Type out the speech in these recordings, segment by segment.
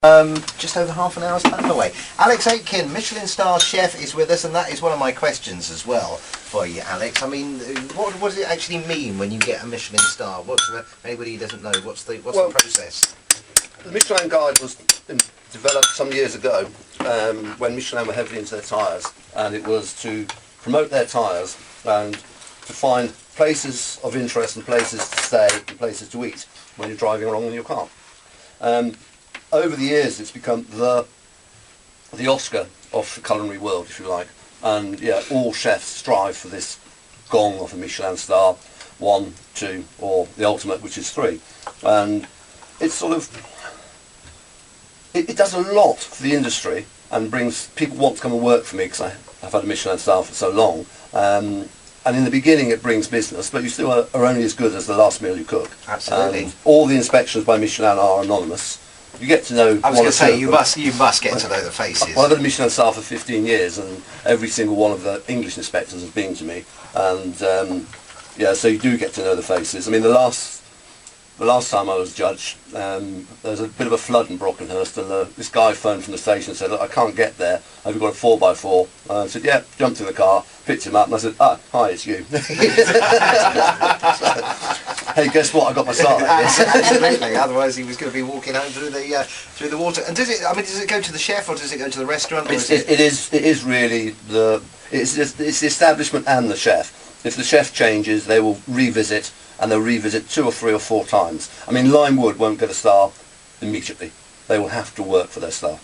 Just over half an hour's time away. Alex Aitken, Michelin star chef, is with us, and that is one of my questions as well for you, Alex. I mean, what does it actually mean when you get a Michelin star? Anybody who doesn't know, what's the process? The Michelin guide was developed some years ago when Michelin were heavily into their tyres, and it was to promote their tyres and to find places of interest and places to stay and places to eat when you're driving along in your car. Over the years, it's become the Oscar of the culinary world, if you like. And yeah, all chefs strive for this gong of a Michelin star, 1, 2, or the ultimate, which is 3. And it's sort of, it does a lot for the industry and brings people want to come and work for me because I've had a Michelin star for so long. And in the beginning, it brings business, but you still are only as good as the last meal you cook. Absolutely. All the inspections by Michelin are anonymous. You get to know. I was going to say you must get to know the faces. Well, I've had a Michelin star for 15 years, and every single one of the English inspectors has been to me, and yeah, so you do get to know the faces. I mean, the last time I was judge, there was a bit of a flood in Brockenhurst, and this guy phoned from the station and said, "Look, I can't get there. Have you got a 4x4?" I said, "Yeah." Jumped in the car, picked him up, and I said, "Ah, hi, it's you." Hey, guess what? I got my start. Absolutely. Otherwise, he was going to be walking home through the water. And does it go to the chef or does it go to the restaurant? Or it is really it's the establishment and the chef. If the chef changes, they will revisit, and they'll revisit 2 or 3 or 4 times. I mean, Limewood won't get a star immediately. They will have to work for their star.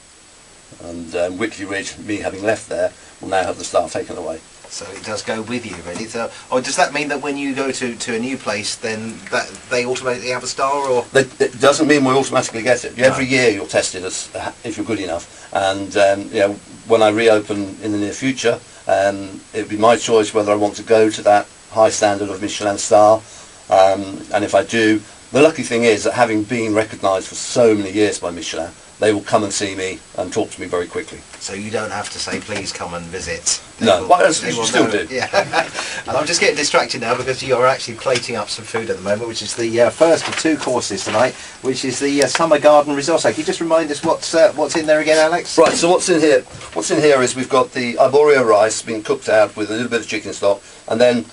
And Whitley Ridge, me having left there, will now have the star taken away. So it does go with you, really. So, or does that mean that when you go to a new place, then that they automatically have a star, or it doesn't mean we automatically get it? No. Every year you're tested as if you're good enough, and yeah, when I reopen in the near future, it'd be my choice whether I want to go to that high standard of Michelin star, and if I do, the lucky thing is that having been recognised for so many years by Michelin, they will come and see me and talk to me very quickly. So you don't have to say, please come and visit. No, but you still do. Yeah. And I'm just getting distracted now because you're actually plating up some food at the moment, which is the first of 2 courses tonight, which is the summer garden risotto. Can you just remind us what's in there again, Alex? Right, so what's in here? What's in here is we've got the arborio rice being cooked out with a little bit of chicken stock, and then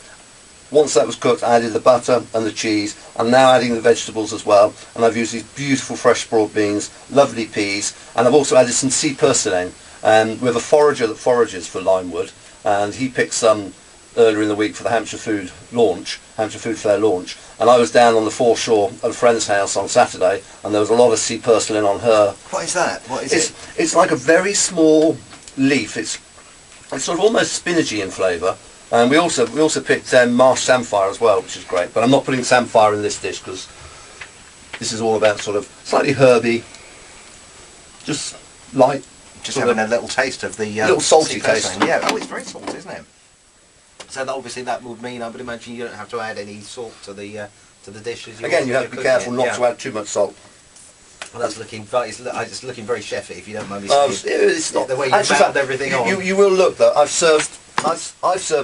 once that was cooked, I added the butter and the cheese. I'm now adding the vegetables as well, and I've used these beautiful fresh broad beans, lovely peas, and I've also added some sea purslane. We have a forager that forages for Limewood, and he picked some earlier in the week for the Hampshire Food Fair launch, and I was down on the foreshore at a friend's house on Saturday, and there was a lot of sea purslane on her. What is that? What is it? It's like a very small leaf. It's sort of almost spinachy in flavour. And we also picked marsh samphire as well, which is great. But I'm not putting samphire in this dish because this is all about sort of slightly herby, just light. Just having a little taste of the little salty taste. Yeah. Oh, it's very salty, isn't it? So obviously that would mean, I would imagine, you don't have to add any salt to the dishes. Again, you have to be careful not to add too much salt. Well, that's looking very chefy, if you don't mind me saying. It's not the way you bound everything on. You will look though. I've served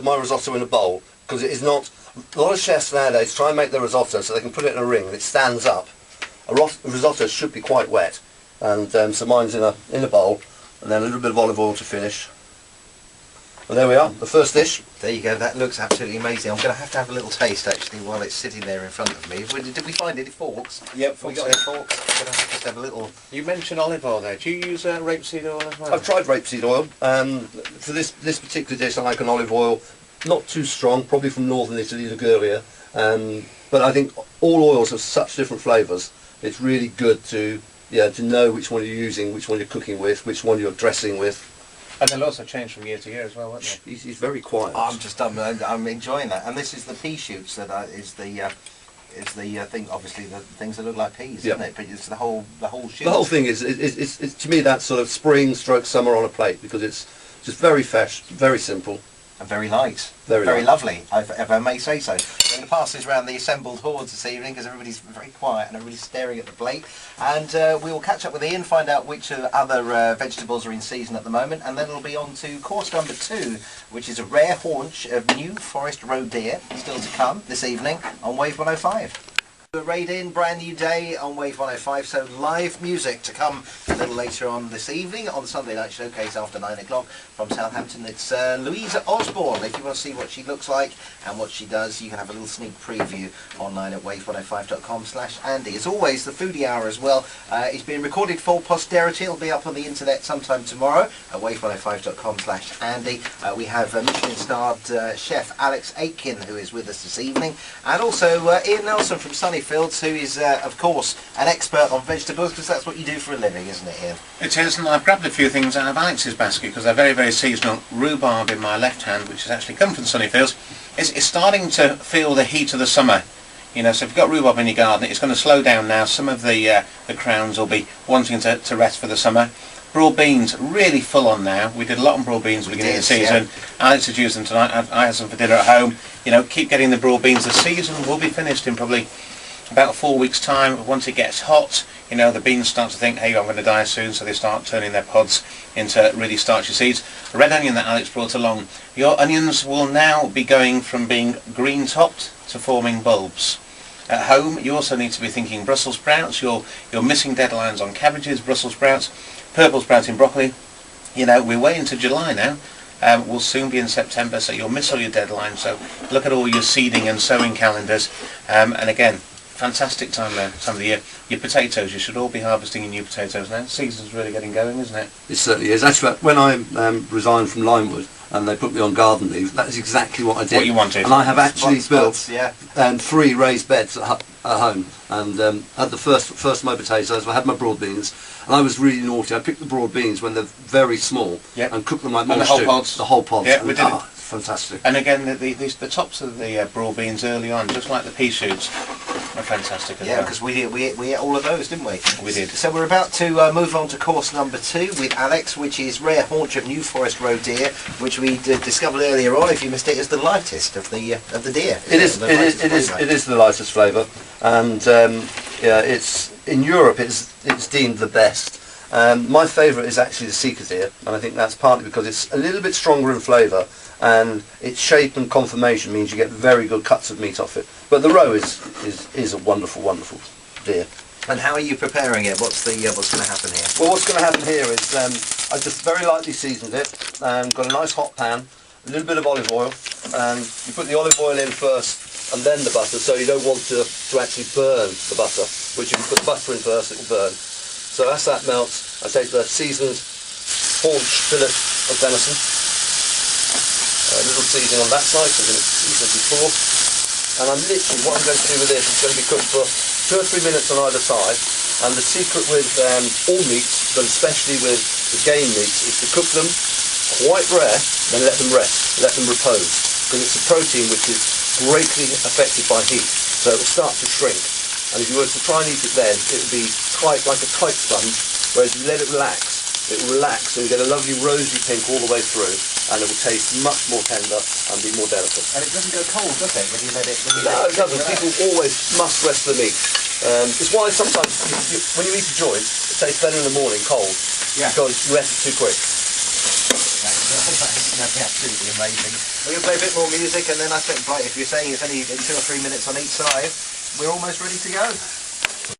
my risotto in a bowl because it is not. A lot of chefs nowadays try and make their risotto so they can put it in a ring and it stands up. A risotto should be quite wet, and so mine's in a bowl, and then a little bit of olive oil to finish. And there we are, the first dish. There you go. That looks absolutely amazing. I'm going to have a little taste actually while it's sitting there in front of me. Did we find any forks? Yep, we got any forks. I'm going to just have a little. You mentioned olive oil there. Do you use rapeseed oil as well? I've tried rapeseed oil. For this particular dish, I like an olive oil, not too strong, probably from northern Italy, Liguria. But I think all oils have such different flavours. It's really good to know which one you're using, which one you're cooking with, which one you're dressing with. And they'll also change from year to year as well, won't they? He's very quiet. I'm enjoying that. And this is the pea shoots that is the thing. Obviously, the things that look like peas, isn't it? But it's the whole shoot. The whole thing is to me that sort of spring/summer on a plate because it's just very fresh, very simple. And very light. Very lovely, if I may say so. I'm going to pass this around the assembled hordes this evening because everybody's very quiet and everybody's staring at the plate. And we will catch up with Ian, find out which other vegetables are in season at the moment, and then it'll be on to course number 2, which is a rare haunch of New Forest roe deer, still to come this evening on Wave 105. The Raid In, brand new day on Wave 105, so live music to come a little later on this evening on the Sunday Night Showcase after 9 o'clock from Southampton. It's Louisa Osborne. If you want to see what she looks like and what she does, you can have a little sneak preview online at wave105.com/Andy. As always, the foodie hour as well is being recorded for posterity. It'll be up on the internet sometime tomorrow at wave105.com/Andy. We have Michelin-starred chef Alex Aitken, who is with us this evening, and also Ian Nelson from Sunnyfields, who is, of course, an expert on vegetables, because that's what you do for a living, isn't it, Ian? It is, and I've grabbed a few things out of Alex's basket because they're very, very seasonal. Rhubarb in my left hand, which has actually come from Sunnyfields, is starting to feel the heat of the summer. You know, so if you've got rhubarb in your garden, it's going to slow down now. Some of the crowns will be wanting to rest for the summer. Broad beans, really full on now. We did a lot on broad beans at the beginning of the season. Yeah. Alex has used them tonight. I had some for dinner at home. You know, keep getting the broad beans. The season will be finished in probably about 4 weeks' time. Once it gets hot, you know, the beans start to think, hey, I'm going to die soon, so they start turning their pods into really starchy seeds. The red onion that Alex brought along, your onions will now be going from being green-topped to forming bulbs. At home, you also need to be thinking Brussels sprouts. You're missing deadlines on cabbages, Brussels sprouts, purple sprouting broccoli. You know, we're way into July now. We'll soon be in September, so you'll miss all your deadlines. So look at all your seeding and sowing calendars. And again, fantastic time of the year. Your potatoes, you should all be harvesting your new potatoes now. Season's really getting going, isn't it? It certainly is. Actually, when I resigned from Limewood and they put me on garden leave, that is exactly what I did. What you wanted. And I have actually built yeah. 3 raised beds at home, and had the first of my potatoes. I had my broad beans, and I was really naughty. I picked the broad beans when they're very small, yep, and cooked them like and the whole pods. The whole pods. Yeah, we did it. Fantastic. And again, the tops of the broad beans early on, just like the pea shoots, are fantastic as well. Yeah, because we ate all of those, didn't we? We did. So we're about to move on to course number 2 with Alex, which is rare haunch of New Forest roe deer, which we discovered earlier on. If you missed it, is the lightest of the deer. It is the lightest flavour, and yeah, it's in Europe. It's deemed the best. My favourite is actually the Sika deer, and I think that's partly because it's a little bit stronger in flavour, and its shape and conformation means you get very good cuts of meat off it. But the roe is a wonderful, wonderful deer. And how are you preparing it? What's going to happen here? Well, what's going to happen here is I just very lightly seasoned it, and got a nice hot pan, a little bit of olive oil, and you put the olive oil in first and then the butter, so you don't want to actually burn the butter, which if you put the butter in first, it will burn. So as that melts, I take the seasoned haunch fillet of venison, a little seasoning on that side, so I'm going to season it before, and what I'm going to do with this is going to be cooked for 2 or 3 minutes on either side. And the secret with all meats, but especially with the game meats, is to cook them quite rare, then let them rest, let them repose, because it's a protein which is greatly affected by heat, so it will start to shrink. And if you were to try and eat it then, it would be quite like a kite sponge, whereas if you let it relax, and you get a lovely rosy pink all the way through, and it will taste much more tender and be more delicate. And it doesn't go cold, does it, when you let it? No, it doesn't. People always must rest the meat. It's why sometimes when you eat a joint, it tastes better in the morning cold, because you rest it too quick. That's absolutely amazing. We're going to play a bit more music, and then I think, right, if you're saying it's only 2 or 3 minutes on each side, we're almost ready to go.